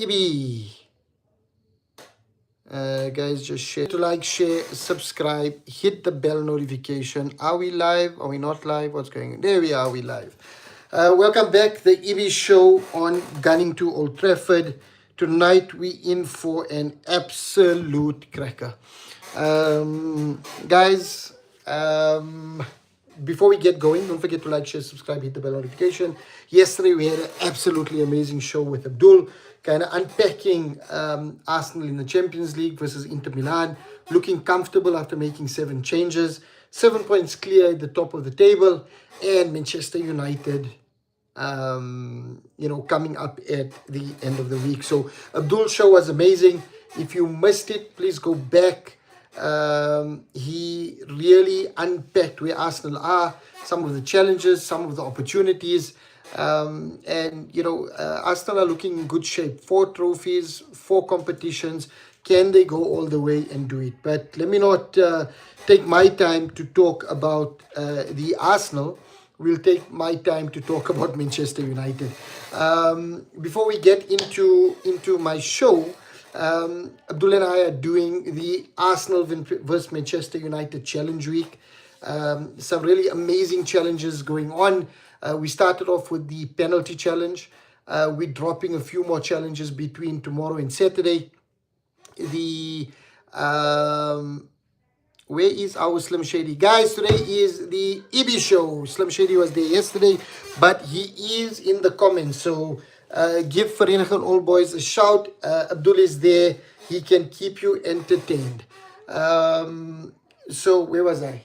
EB. Guys, just share to like, share, subscribe, hit the bell notification. Are we live? Are we not live? What's going on? There we are, we live. Welcome back, the EB show on Gunning to Old Trafford. Tonight we in for an absolute cracker. Guys, before we get going, don't forget to like, share, subscribe, hit the bell notification. Yesterday we had an absolutely amazing show with Abdul, kind of unpacking Arsenal in the Champions League versus Inter Milan, looking comfortable after making 7 changes, 7 points clear at the top of the table, and Manchester United coming up at the end of the week. So Abdul's show was amazing. If you missed it, please go back. He really unpacked where Arsenal are, some of the challenges, some of the opportunities. Arsenal are looking in good shape. 4 trophies, 4 competitions. Can they go all the way and do it? But let me not take my time to talk about the Arsenal. We'll take my time to talk about Manchester United. Before we get into my show, Abdul and I are doing the Arsenal versus Manchester United Challenge Week. Some really amazing challenges going on. We started off with the penalty challenge. We're dropping a few more challenges between tomorrow and Saturday. Where is our Slim Shady? Guys, today is the EB show. Slim Shady was there yesterday, but he is in the comments. So give Vereniging Old Boys a shout. Abdul is there. He can keep you entertained. So where was I?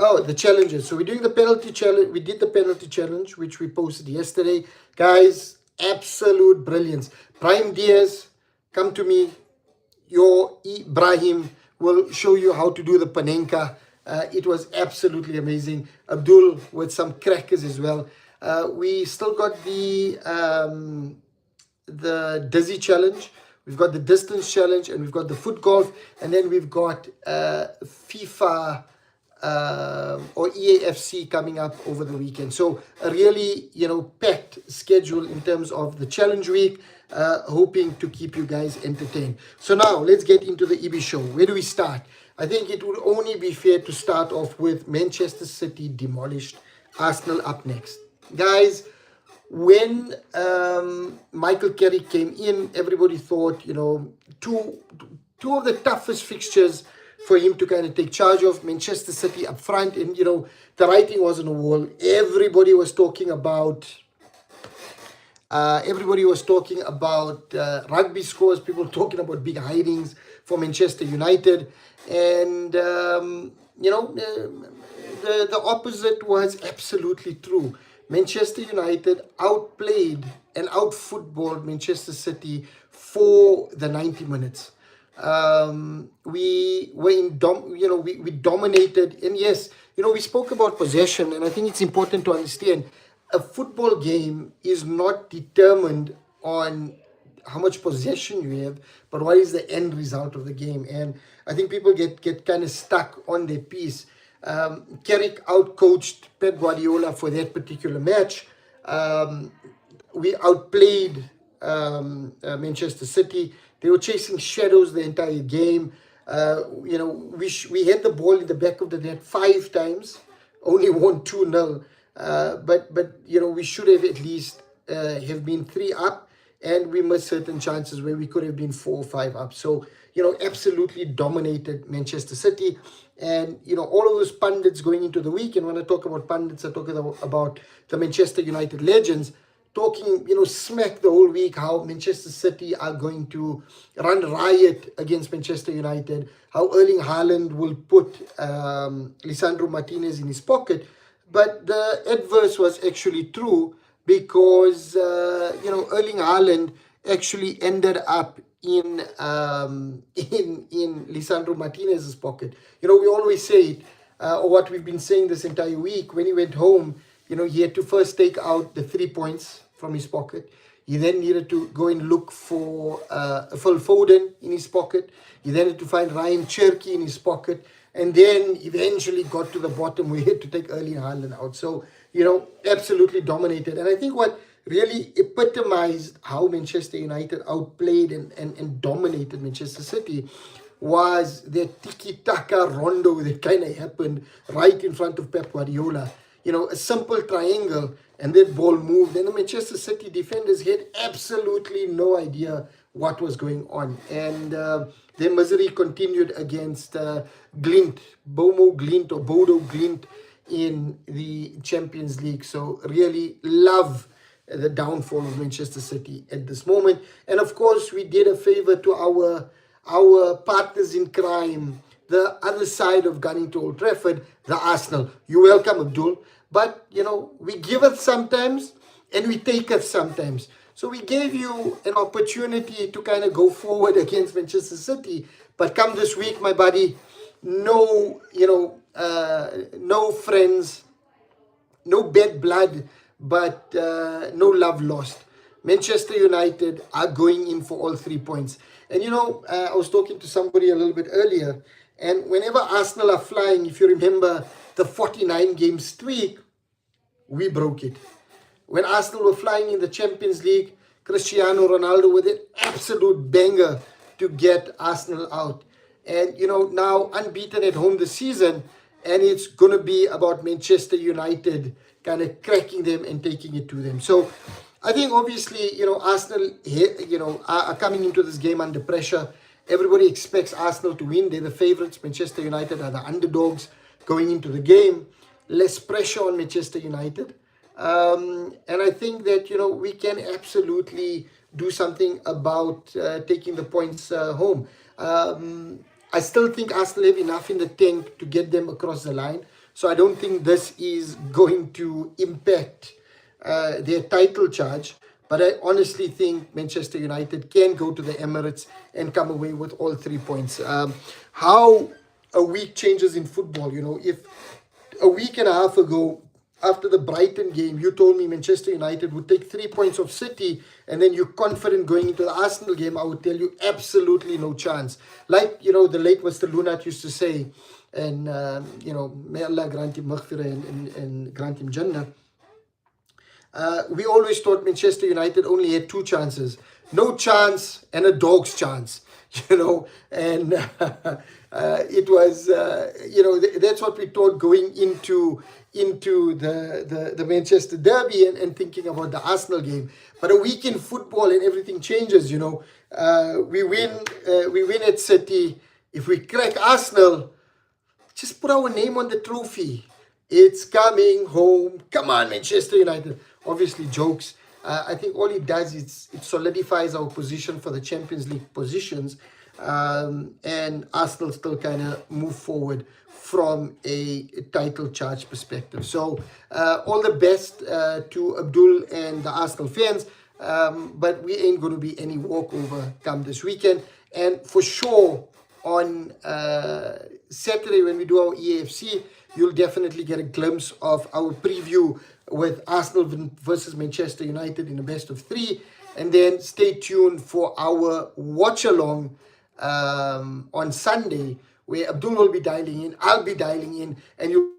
Oh, the challenges. So we're doing the penalty challenge. We did the penalty challenge, which we posted yesterday. Guys, absolute brilliance. Brahim Diaz, come to me. Your Ibrahim will show you how to do the Panenka. It was absolutely amazing. Abdul with some crackers as well. We still got the Dizzy challenge. We've got the distance challenge, and we've got the foot golf, and then we've got FIFA or EAFC coming up over the weekend. So a really packed schedule in terms of the challenge week. Hoping to keep you guys entertained. So now let's get into the EB show. Where do we start? I think it would only be fair to start off with Manchester City demolished, Arsenal up next. Guys, when Michael Carrick came in, everybody thought, two of the toughest fixtures for him to kind of take charge of. Manchester City up front, and the writing was on the wall. Everybody was talking about rugby scores, people talking about big hidings for Manchester United. And, the opposite was absolutely true. Manchester United outplayed and outfootballed Manchester City for the 90 minutes. We dominated. And yes, we spoke about possession, and I think it's important to understand a football game is not determined on how much possession you have, but what is the end result of the game. And I think people get kind of stuck on their piece. Carrick outcoached Pep Guardiola for that particular match. We outplayed Manchester City. They were chasing shadows the entire game. We had the ball in the back of the net 5 times, only won 2-0. But we should have at least have been 3 up, and we missed certain chances where we could have been 4 or 5 up. So absolutely dominated Manchester City. And all of those pundits going into the week, and when I talk about pundits, I talk about the Manchester United legends, talking smack the whole week how Manchester City are going to run riot against Manchester United, how Erling Haaland will put Lisandro Martinez in his pocket. But the adverse was actually true, because Erling Haaland actually ended up in Lisandro Martinez's pocket. We always say it, or what we've been saying this entire week. When he went home, he had to first take out the 3 points from his pocket. He then needed to go and look for Phil Foden in his pocket. He then had to find Ryan Cherky in his pocket. And then eventually got to the bottom where he had to take Erling Haaland out. So, absolutely dominated. And I think what really epitomized how Manchester United outplayed and dominated Manchester City was the tiki-taka rondo that kind of happened right in front of Pep Guardiola. A simple triangle, and that ball moved, and the Manchester City defenders had absolutely no idea what was going on. And their misery continued against Glint, Bomo Glint or Bodo Glint in the Champions League. So really love the downfall of Manchester City at this moment. And of course, we did a favor to our partners in crime, the other side of gunning to Old Trafford, the Arsenal. You're welcome, Abdul. But, we give it sometimes and we take it sometimes. So we gave you an opportunity to kind of go forward against Manchester City. But come this week, my buddy, no, no friends, no bad blood, but no love lost. Manchester United are going in for all 3 points. And I was talking to somebody a little bit earlier, and whenever Arsenal are flying, if you remember the 49 game streak, we broke it. When Arsenal were flying in the Champions League, Cristiano Ronaldo with an absolute banger to get Arsenal out. And, now unbeaten at home this season, and it's going to be about Manchester United kind of cracking them and taking it to them. So I think obviously, Arsenal, are coming into this game under pressure. Everybody expects Arsenal to win. They're the favorites. Manchester United are the underdogs going into the game. Less pressure on Manchester United. And I think that, we can absolutely do something about taking the points home. I still think Arsenal have enough in the tank to get them across the line. So I don't think this is going to impact their title charge. But I honestly think Manchester United can go to the Emirates and come away with all 3 points. How a week changes in football, if a week and a half ago, after the Brighton game, you told me Manchester United would take 3 points of City, and then you're confident going into the Arsenal game, I would tell you absolutely no chance. Like, the late Mr. Lunat used to say, and, may Allah grant him maghfirah and grant him Jannah. We always thought Manchester United only had two chances. No chance and a dog's chance, and it was, that's what we thought going into the Manchester Derby and thinking about the Arsenal game. But a week in football and everything changes, we win at City. If we crack Arsenal, just put our name on the trophy. It's coming home. Come on, Manchester United. Obviously, jokes. I think all it does is it solidifies our position for the Champions League positions. And Arsenal still kind of move forward from a title charge perspective. So all the best to Abdul and the Arsenal fans. But we ain't going to be any walkover come this weekend. And for sure, on Saturday when we do our EAFC, you'll definitely get a glimpse of our preview with Arsenal versus Manchester United in a best of three. And then stay tuned for our watch along on Sunday, where Abdul will be dialing in, I'll be dialing in, and you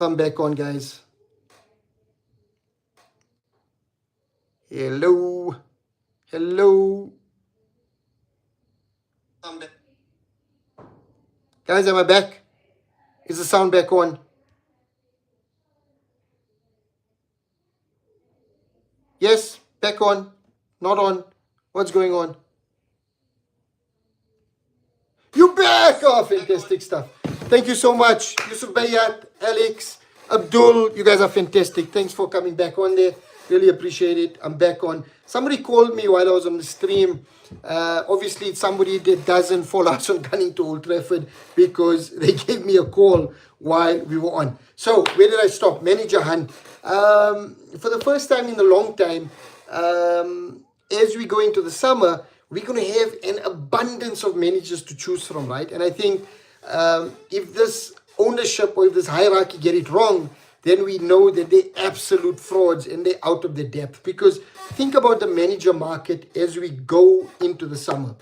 Come back on, guys. Hello. Hello. Guys, am I back? Is the sound back on? Yes, back on. Not on. What's going on? You back! Oh, fantastic stuff. Thank you so much. Yusuf Bayat, Alex, Abdul, you guys are fantastic. Thanks for coming back on there. Really appreciate it. I'm back on. Somebody called me while I was on the stream. Obviously, it's somebody that doesn't fall out on gunning to Old Trafford because they gave me a call while we were on. So, where did I stop? Manager hunt. For the first time in a long time, as we go into the summer, we're going to have an abundance of managers to choose from, right? And I think if this ownership or if this hierarchy get it wrong, then we know that they're absolute frauds and they're out of their depth. Because think about the manager market as we go into the summer.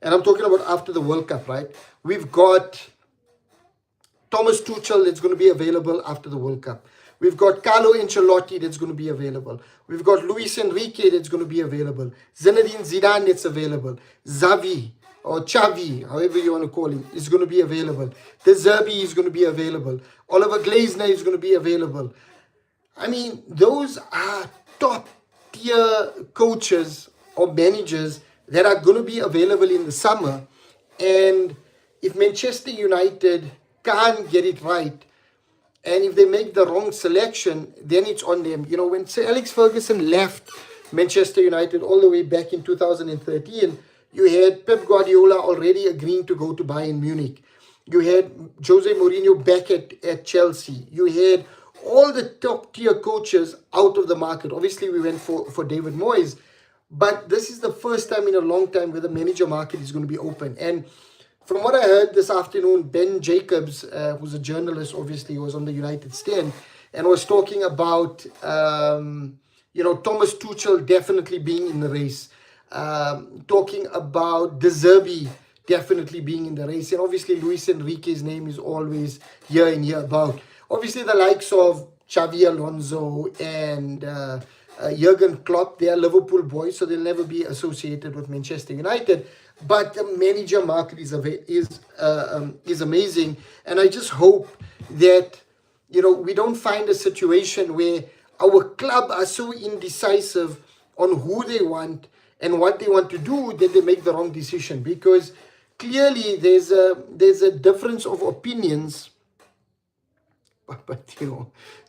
And I'm talking about after the World Cup, right? We've got Thomas Tuchel that's going to be available after the World Cup. We've got Carlo Ancelotti that's going to be available. We've got Luis Enrique that's going to be available. Zinedine Zidane that's available. Xavi or Xavi, however you want to call him, is going to be available. De Zerbi is going to be available. Oliver Glasner is going to be available. I mean, those are top tier coaches or managers that are going to be available in the summer. And if Manchester United can't get it right, and if they make the wrong selection, then it's on them. You know, when Sir Alex Ferguson left Manchester United all the way back in 2013, you had Pep Guardiola already agreeing to go to Bayern Munich. You had Jose Mourinho back at Chelsea. You had all the top tier coaches out of the market. Obviously, we went for David Moyes. But this is the first time in a long time where the manager market is going to be open. And from what I heard this afternoon, Ben Jacobs, who's a journalist, obviously, was on the United stand and was talking about, Thomas Tuchel definitely being in the race. Talking about De Zerbi definitely being in the race. And obviously, Luis Enrique's name is always here and here about. Obviously, the likes of Xavi Alonso and Jurgen Klopp, they are Liverpool boys, so they'll never be associated with Manchester United. But the manager market is amazing, and I just hope that we don't find a situation where our club are so indecisive on who they want and what they want to do that they make the wrong decision. Because clearly there's a difference of opinions, but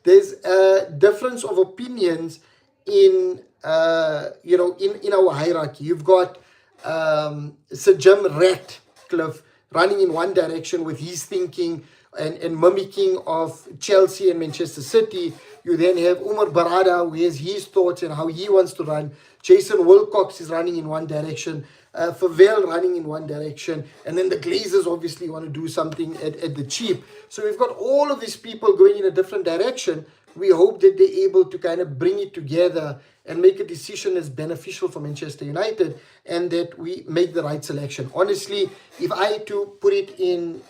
there's a difference of opinions in our hierarchy. You've got Sir Jim Ratcliffe running in one direction with his thinking and mimicking of Chelsea and Manchester City. You then have Umar Barada, who has his thoughts and how he wants to run. Jason Wilcox is running in one direction. Favell running in one direction. And then the Glazers obviously want to do something at the cheap. So we've got all of these people going in a different direction. We hope that they're able to kind of bring it together and make a decision that's beneficial for Manchester United, and that we make the right selection. Honestly, if I had to put it in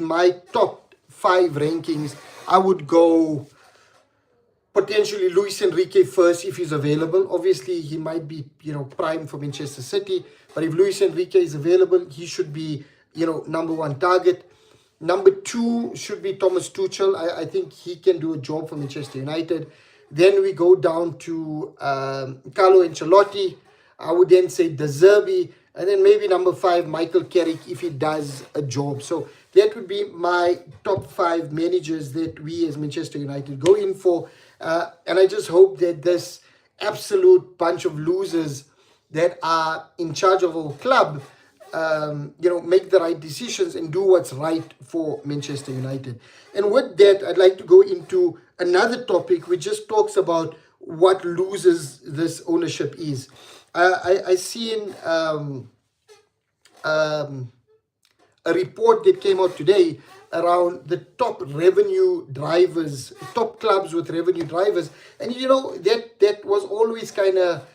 my top 5 rankings, I would go potentially Luis Enrique first if he's available. Obviously, he might be prime for Manchester City, but if Luis Enrique is available, he should be number 1 target. Number 2 should be Thomas Tuchel. I think he can do a job for Manchester United. Then we go down to Carlo Ancelotti. I would then say De Zerbi. And then maybe number 5, Michael Carrick, if he does a job. So that would be my top 5 managers that we as Manchester United go in for. And I just hope that this absolute bunch of losers that are in charge of our club make the right decisions and do what's right for Manchester United. And with that, I'd like to go into another topic which just talks about what loses this ownership is. I seen a report that came out today around the top revenue drivers, top clubs with revenue drivers. And that was always kind of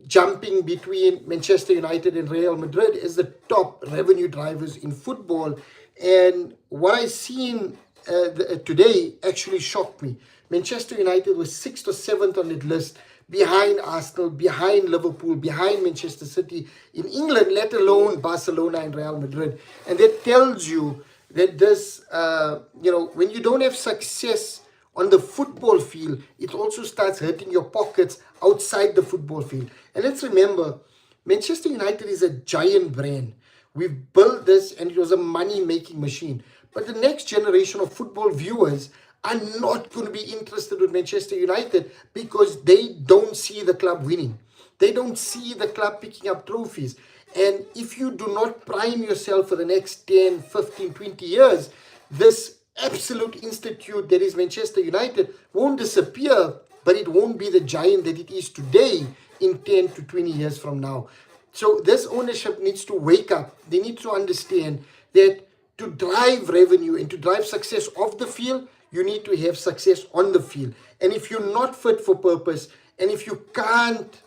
jumping between Manchester United and Real Madrid as the top revenue drivers in football. And what I seen today actually shocked me. Manchester United was 6th or 7th on that list, behind Arsenal, behind Liverpool, behind Manchester City in England, let alone Barcelona and Real Madrid. And that tells you that this, when you don't have success on the football field, it also starts hurting your pockets outside the football field. And let's remember, Manchester United is a giant brand. We've built this and it was a money-making machine. But the next generation of football viewers are not going to be interested in Manchester United because they don't see the club winning. They don't see the club picking up trophies. And if you do not prime yourself for the next 10, 15, 20 years, this absolute institute that is Manchester United won't disappear, but it won't be the giant that it is today in 10 to 20 years from now. So this ownership needs to wake up. They need to understand that to drive revenue and to drive success off the field, you need to have success on the field. And if you're not fit for purpose, and if you can't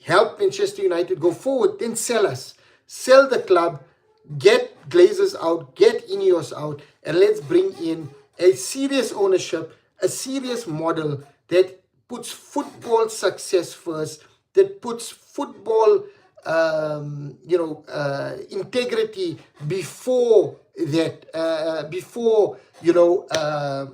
help Manchester United go forward, then sell us. Sell the club, get Glazers out, get Ineos out, and let's bring in a serious ownership, a serious model that puts football success first, that puts football integrity before that,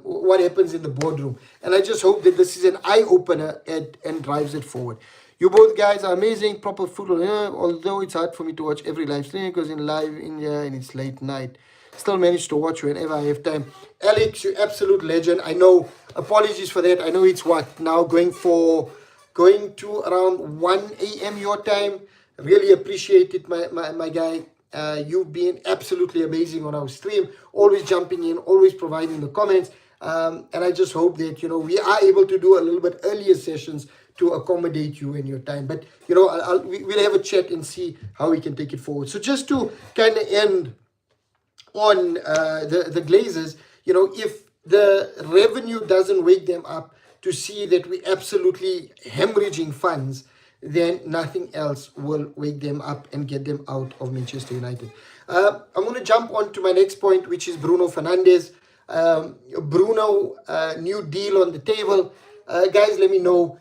what happens in the boardroom. And I just hope that this is an eye-opener and drives it forward. You both guys are amazing, proper football, although it's hard for me to watch every live stream because in live India and it's late night. Still manage to watch whenever I have time. Alex, you absolute legend. I know, apologies for that. I know it's what, now going to around 1 a.m. your time. Really appreciate it, my guy. You've been absolutely amazing on our stream, always jumping in, always providing the comments. And I just hope that, we are able to do a little bit earlier sessions to accommodate you and your time. But, we'll have a chat and see how we can take it forward. So just to kind of end on the Glazers, if the revenue doesn't wake them up to see that we absolutely hemorrhaging funds, then nothing else will wake them up and get them out of Manchester United. I'm going to jump on to my next point, which is Bruno Fernandes. Bruno, new deal on the table. Guys, let me know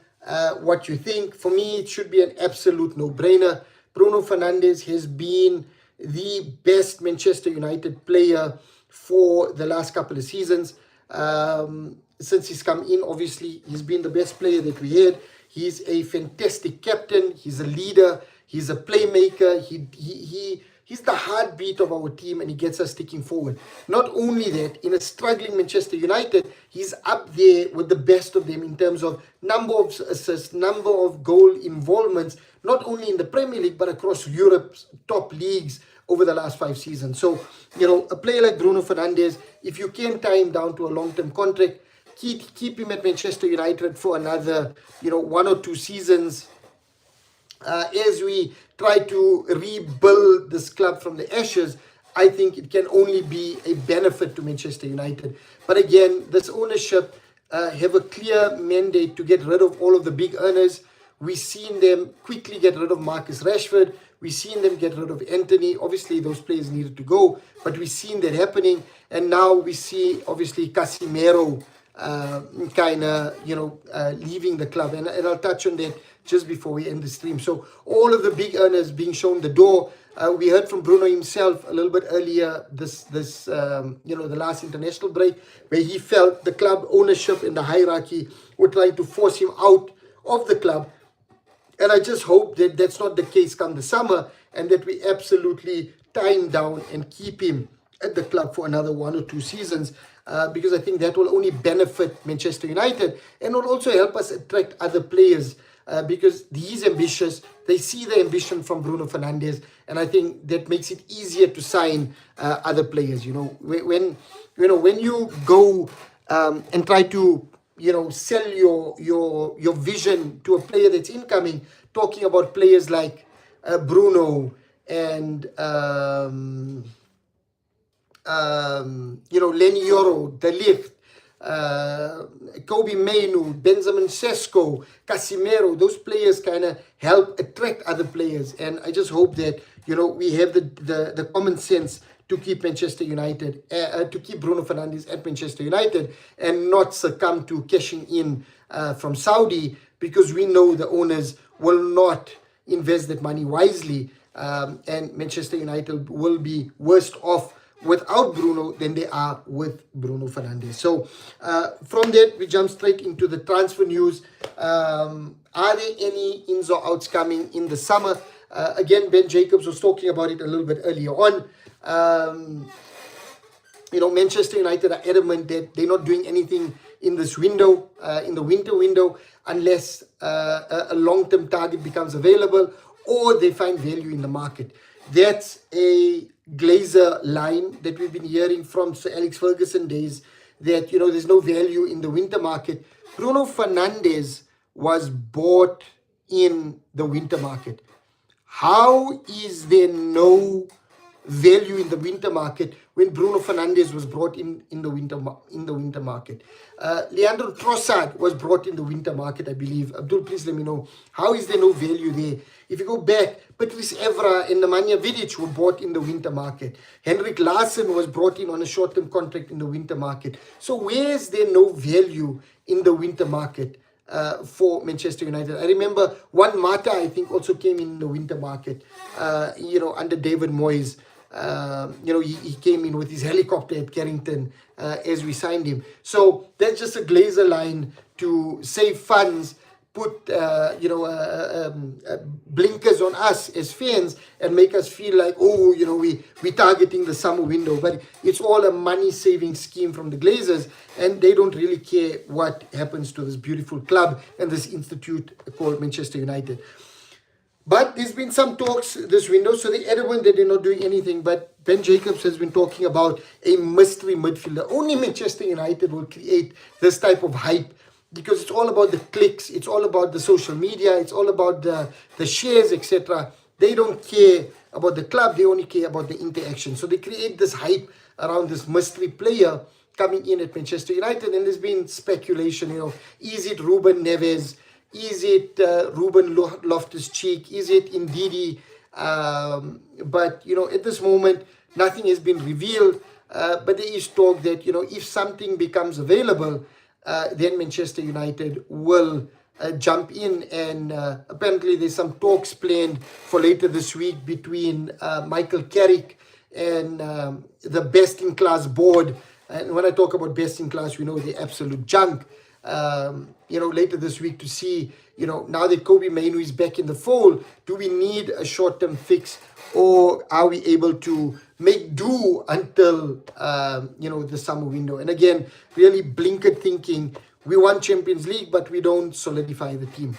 what you think. For me, it should be an absolute no-brainer. Bruno Fernandes has been the best Manchester United player for the last couple of seasons. Since he's come in, obviously, he's been the best player that we had. He's a fantastic captain. He's a leader. He's a playmaker. He's the heartbeat of our team, and he gets us sticking forward. Not only that, in a struggling Manchester United, he's up there with the best of them in terms of number of assists, number of goal involvements, not only in the Premier League, but across Europe's top leagues over the last 5 seasons. So, a player like Bruno Fernandes, if you can tie him down to a long-term contract, keep him at Manchester United for another, 1 or 2 seasons as we try to rebuild this club from the ashes. I think it can only be a benefit to Manchester United. But again, this ownership have a clear mandate to get rid of all of the big earners. We've seen them quickly get rid of Marcus Rashford. We've seen them get rid of Anthony. Obviously, those players needed to go, but we've seen that happening. And now we see, obviously, Casemiro leaving the club, and I'll touch on that just before we end the stream. So all of the big earners being shown the door. We heard from Bruno himself a little bit earlier the last international break, where he felt the club ownership and the hierarchy were trying to force him out of the club. And I just hope that that's not the case come the summer, and that we absolutely tie him down and keep him at the club for another 1 or 2 seasons. Because I think that will only benefit Manchester United and will also help us attract other players because he's ambitious. They see the ambition from Bruno Fernandes, and I think that makes it easier to sign other players. When you go and try to sell your vision to a player that's incoming, talking about players like Bruno and Lenny Yoro, De Ligt, Kobe Mainu, Benjamin Sesko, Casemiro, those players kind of help attract other players. And I just hope that, we have the common sense to keep Manchester United, to keep Bruno Fernandes at Manchester United and not succumb to cashing in from Saudi, because we know the owners will not invest that money wisely, and Manchester United will be worse off without Bruno than they are with Bruno Fernandes. So from that, we jump straight into the transfer news. Are there any ins or outs coming in the summer? Again, Ben Jacobs was talking about it a little bit earlier on. Manchester United are adamant that they're not doing anything in this window, in the winter window, unless a long-term target becomes available or they find value in the market. That's a Glazer line that we've been hearing from Sir Alex Ferguson days, that, there's no value in the winter market. Bruno Fernandes was bought in the winter market. How is there no value in the winter market when Bruno Fernandes was brought in the winter market? Leandro Trossard was brought in the winter market, I believe. Abdul, please let me know. How is there no value there? If you go back, Patrice Evra and Nemanja Vidic were bought in the winter market. Henrik Larsson was brought in on a short-term contract in the winter market. So where is there no value in the winter market for Manchester United? I remember Juan Mata, I think, also came in the winter market, under David Moyes. He came in with his helicopter at Carrington as we signed him. So that's just a Glazer line to save funds, put blinkers on us as fans and make us feel like, we're targeting the summer window. But it's all a money-saving scheme from the Glazers, and they don't really care what happens to this beautiful club and this institute called Manchester United. But there's been some talks this window, so they're adamant that they're not doing anything. But Ben Jacobs has been talking about a mystery midfielder. Only Manchester United will create this type of hype, because it's all about the clicks, it's all about the social media, it's all about the shares, etc. They don't care about the club, they only care about the interaction. So they create this hype around this mystery player coming in at Manchester United, and there's been speculation, is it Ruben Neves? Is it Ruben Loftus-Cheek? Is it Ndidi? But, at this moment, nothing has been revealed. But there is talk that, if something becomes available, then Manchester United will jump in. And apparently there's some talks planned for later this week between Michael Carrick and the best-in-class board. And when I talk about best-in-class, we know the absolute junk. Later this week to see, now that Kobe Mainoo is back in the fold, do we need a short-term fix, or are we able to make do until, the summer window? And again, really blinkered thinking. We won Champions League, but we don't solidify the team.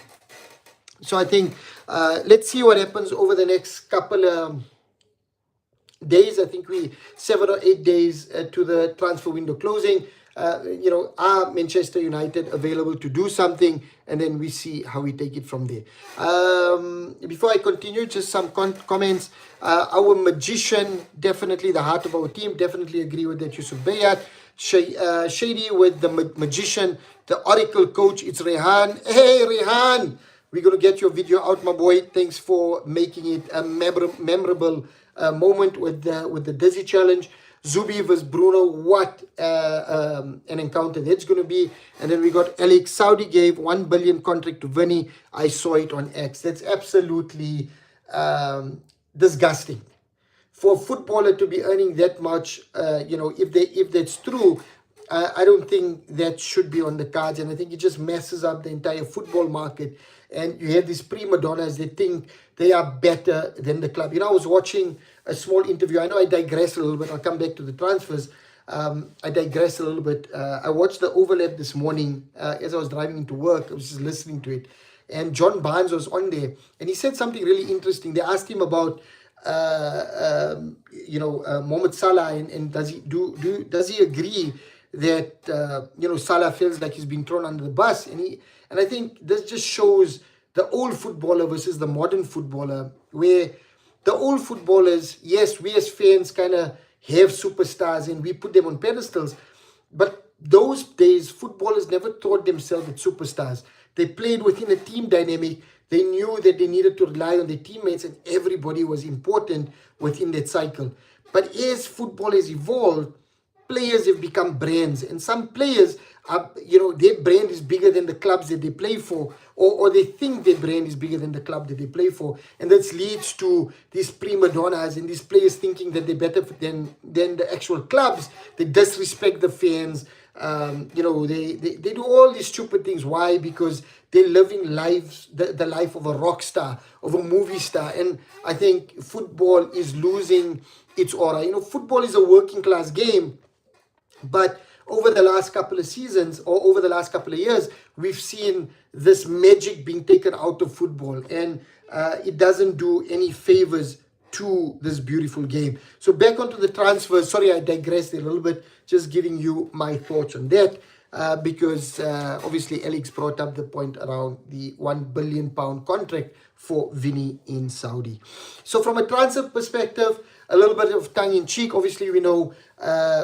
So I think, let's see what happens over the next couple of days. I think we 7 or 8 days to the transfer window closing. Are Manchester United available to do something? And then we see how we take it from there. Before I continue, just some comments. Our magician, definitely the heart of our team. Definitely agree with that, Yusuf Bayat. Shady with the magician, the oracle coach. It's Rehan. Hey, Rehan! We're going to get your video out, my boy. Thanks for making it a memorable moment with the Dizzy Challenge. Zubi versus Bruno, what an encounter that's going to be. And then we got Alex. Saudi gave 1 billion contract to Vinny. I saw it on X. That's absolutely disgusting. For a footballer to be earning that much, if that's true, I don't think that should be on the cards. And I think it just messes up the entire football market. And you have these prima donnas, they think they are better than the club. I was watching a small interview. I know I digress a little bit. I'll come back to the transfers. I digress a little bit. I watched the overlap this morning as I was driving into work. I was just listening to it. And John Barnes was on there. And he said something really interesting. They asked him about, Mohamed Salah. And does he agree that, Salah feels like he's been thrown under the bus? And I think this just shows the old footballer versus the modern footballer, where the old footballers, yes, we as fans kind of have superstars and we put them on pedestals, but those days, footballers never thought themselves as superstars. They played within a team dynamic. They knew that they needed to rely on their teammates, and everybody was important within that cycle. But as football has evolved, players have become brands, and some players are, their brand is bigger than the clubs that they play for, or they think their brand is bigger than the club that they play for, and this leads to these prima donnas and these players thinking that they're better than the actual clubs. They disrespect the fans. They do all these stupid things. Why? Because they're living lives, the life of a rock star, of a movie star. And I think football is losing its aura. Football is a working class game, but over the last couple of seasons, or over the last couple of years, we've seen this magic being taken out of football, and it doesn't do any favors to this beautiful game. So back onto the transfers. Sorry, I digressed a little bit, just giving you my thoughts on that, because obviously Alex brought up the point around the £1 billion contract for Vinny in Saudi. So from a transfer perspective, a little bit of tongue-in-cheek. Obviously, we know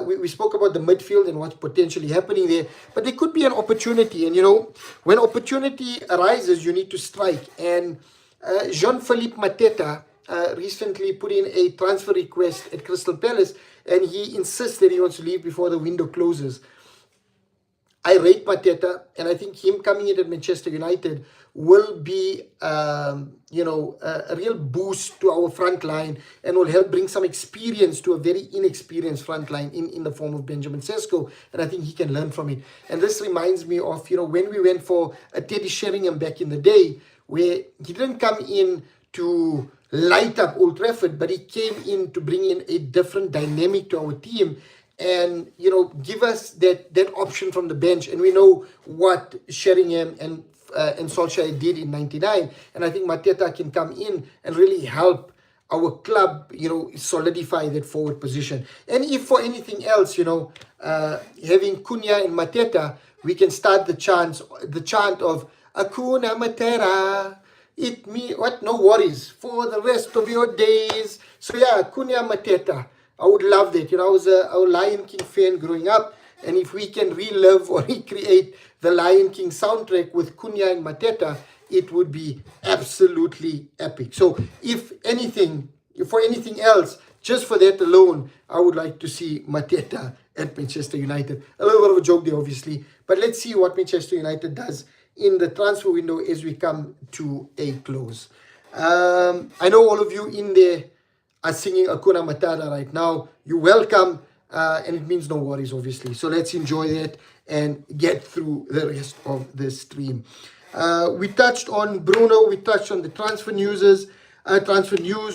we spoke about the midfield and what's potentially happening there, but there could be an opportunity. And when opportunity arises, you need to strike. And Jean-Philippe Mateta recently put in a transfer request at Crystal Palace, and he insists that he wants to leave before the window closes. I rate Mateta, and I think him coming in at Manchester United will be, a real boost to our front line, and will help bring some experience to a very inexperienced front line in the form of Benjamin Sesko, and I think he can learn from it. And this reminds me of, when we went for a Teddy Sheringham back in the day, where he didn't come in to light up Old Trafford, but he came in to bring in a different dynamic to our team, and give us that option from the bench. And we know what Sheringham and Solskjaer did in '99, and I think Mateta can come in and really help our club solidify that forward position. And if for anything else, having Cunha and Mateta, we can start the chant of Hakuna Matata, it me what, no worries for the rest of your days. So yeah, Cunha Mateta, I would love that. I was a Lion King fan growing up, and if we can relive or recreate the Lion King soundtrack with Cunha and Mateta, it would be absolutely epic. So if for anything else, just for that alone, I would like to see Mateta at Manchester United. A little bit of a joke there, obviously, but let's see what Manchester United does in the transfer window as we come to a close. I know all of you in there are singing Hakuna Matata right now. You're welcome, and it means no worries, obviously. So let's enjoy that and get through the rest of the stream. We touched on Bruno. We touched on the transfer news.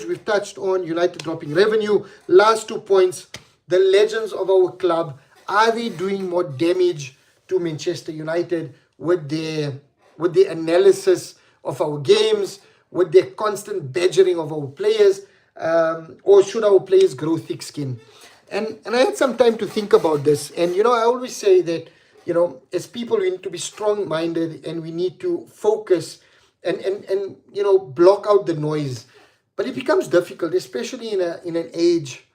We've touched on United dropping revenue. Last 2 points. The legends of our club, are they doing more damage to Manchester United with their analysis of our games, with their constant badgering of our players, or should our players grow thick skin? And I had some time to think about this. And I always say that as people, we need to be strong-minded, and we need to focus and block out the noise. But it becomes difficult, especially in an age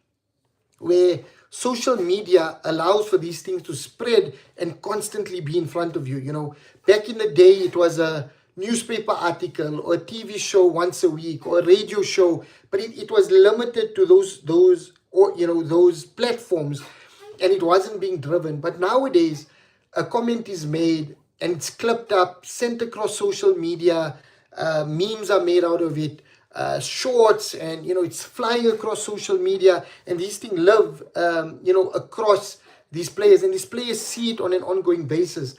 where social media allows for these things to spread and constantly be in front of you. Back in the day, it was a newspaper article or a TV show once a week or a radio show, but it was limited to those platforms, and it wasn't being driven. But nowadays, a comment is made and it's clipped up, sent across social media, memes are made out of it, shorts, and it's flying across social media, and these things live across these players, and these players see it on an ongoing basis.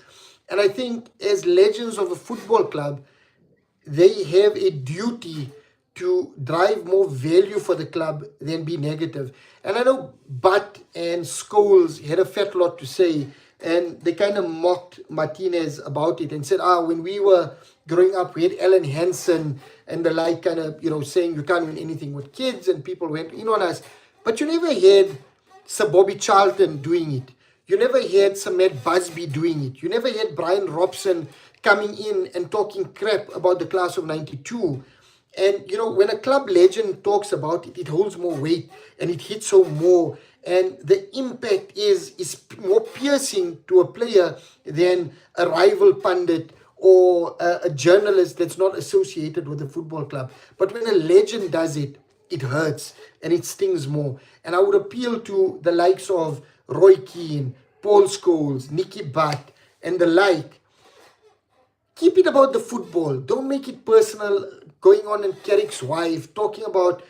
And I think as legends of a football club, they have a duty to drive more value for the club than be negative. And I know Butt and Scholes had a fat lot to say, and they kind of mocked Martinez about it and said, when we were growing up, we had Alan Hansen and the like, kind of, saying you can't win anything with kids, and people went in on us. But you never had Sir Bobby Charlton doing it. You never had Sir Matt Busby doing it. You never had Brian Robson coming in and talking crap about the class of 92. And, when a club legend talks about it, it holds more weight and it hits home more. And the impact is more piercing to a player than a rival pundit or a journalist that's not associated with the football club. But when a legend does it, it hurts and it stings more. And I would appeal to the likes of Roy Keane, Paul Scholes, Nicky Butt, and the like. Keep it about the football. Don't make it personal, going on and Carrick's wife, talking about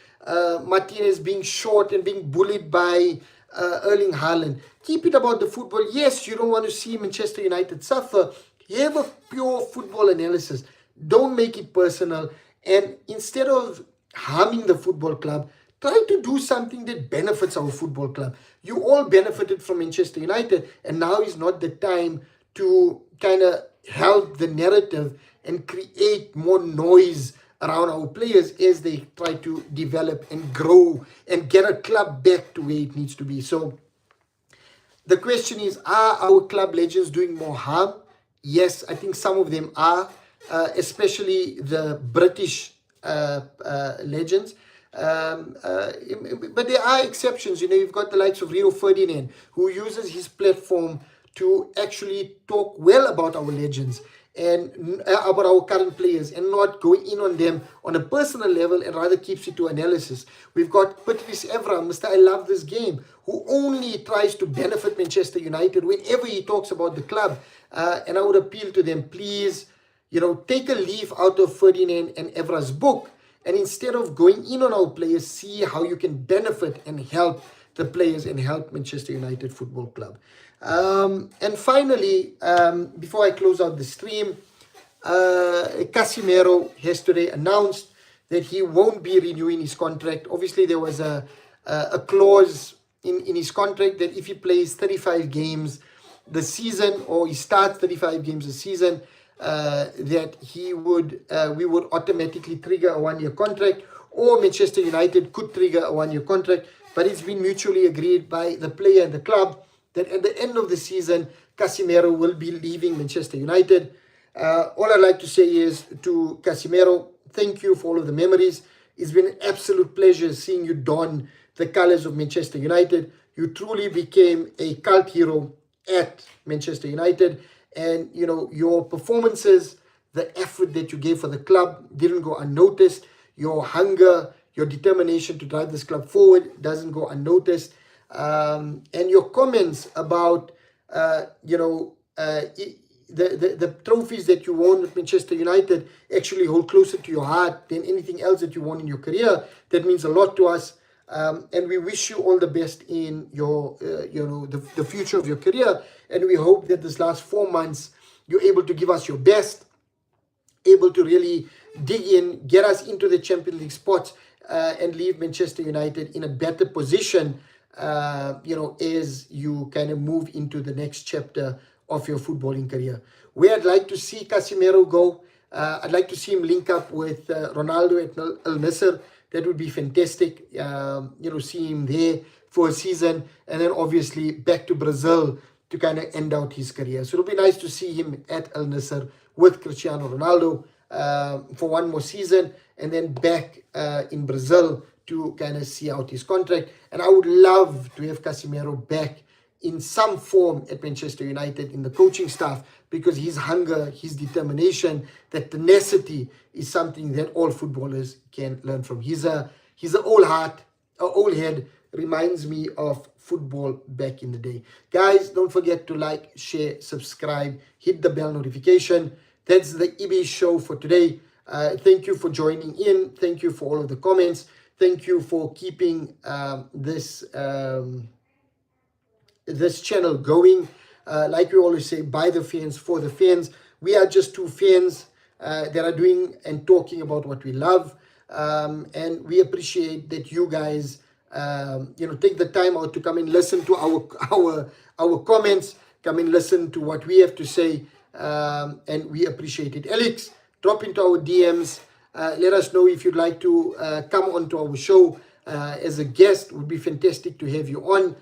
Martinez being short and being bullied by Erling Haaland. Keep it about the football. Yes, you don't want to see Manchester United suffer. Have a pure football analysis. Don't make it personal. And instead of harming the football club, try to do something that benefits our football club. You all benefited from Manchester United, and now is not the time to kind of help the narrative and create more noise around our players as they try to develop and grow and get a club back to where it needs to be. So the question is, are our club legends doing more harm? Yes, I think some of them are, especially the British legends. But there are exceptions. You know, you've got the likes of Rio Ferdinand, who uses his platform to actually talk well about our legends and about our current players, and not go in on them on a personal level, and rather keeps it to analysis. We've got Patrice Evra, Mr. I Love This Game, who only tries to benefit Manchester United whenever he talks about the club. And I would appeal to them, please, you know, take a leaf out of Ferdinand and Evra's book, and instead of going in on our players, see how you can benefit and help the players and help Manchester United Football Club. And finally, before I close out the stream, Casemiro has today announced that he won't be renewing his contract. Obviously, there was a clause in his contract that if he plays 35 games the season, or he starts 35 games a season, that we would automatically trigger a one-year contract, or Manchester United could trigger a one-year contract. But it's been mutually agreed by the player and the club that at the end of the season, Casemiro will be leaving Manchester United. All I'd like to say is to Casemiro, thank you for all of the memories. It's been an absolute pleasure seeing you don the colours of Manchester United. You truly became a cult hero at Manchester United. And, you know, your performances, the effort that you gave for the club didn't go unnoticed. Your hunger, your determination to drive this club forward doesn't go unnoticed. And your comments about, the trophies that you won with Manchester United actually hold closer to your heart than anything else that you won in your career. That means a lot to us. And we wish you all the best in your, the future of your career. And we hope that this last 4 months, you're able to give us your best, able to really dig in, get us into the Champions League spots, and leave Manchester United in a better position, as you kind of move into the next chapter of your footballing career. Where I'd like to see Casemiro go, I'd like to see him link up with Ronaldo at Al Nassr. That would be fantastic. See him there for a season, and then obviously back to Brazil to kind of end out his career. So it'll be nice to see him at Al Nassr with Cristiano Ronaldo for one more season, and then back in Brazil to kind of see out his contract. And I would love to have Casemiro back in some form at Manchester United in the coaching staff, because his hunger, his determination, that tenacity is something that all footballers can learn from. He's an old heart, an old head, reminds me of football back in the day. Guys, don't forget to like, share, subscribe, hit the bell notification. That's the EB show for today. Thank you for joining in. Thank you for all of the comments. Thank you for keeping this channel going. Like we always say, by the fans, for the fans. We are just two fans that are doing and talking about what we love. And we appreciate that you guys, take the time out to come and listen to our comments, come and listen to what we have to say. And we appreciate it. Alex, drop into our DMs. Let us know if you'd like to come onto our show as a guest. It would be fantastic to have you on.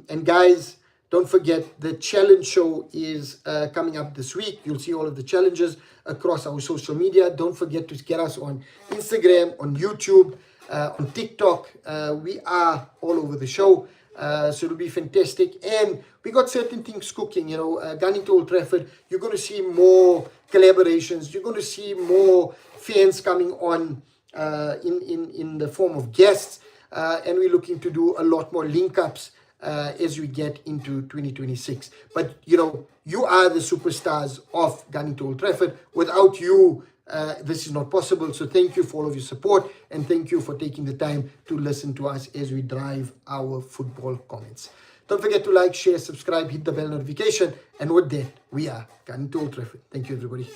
And guys, don't forget the challenge show is coming up this week. You'll see all of the challenges across our social media. Don't forget to get us on Instagram, on YouTube, on TikTok. We are all over the show. So it'll be fantastic. And we got certain things cooking, gunning to Old Trafford. You're going to see more collaborations. You're going to see more fans coming on in the form of guests. And we're looking to do a lot more link-ups as we get into 2026. But, you are the superstars of gunning to Old Trafford. Without you, this is not possible. So thank you for all of your support, and thank you for taking the time to listen to us as we drive our football comments. Don't forget to like, share, subscribe, hit the bell notification, and with that, we are gunning to Old Trafford. Thank you, everybody.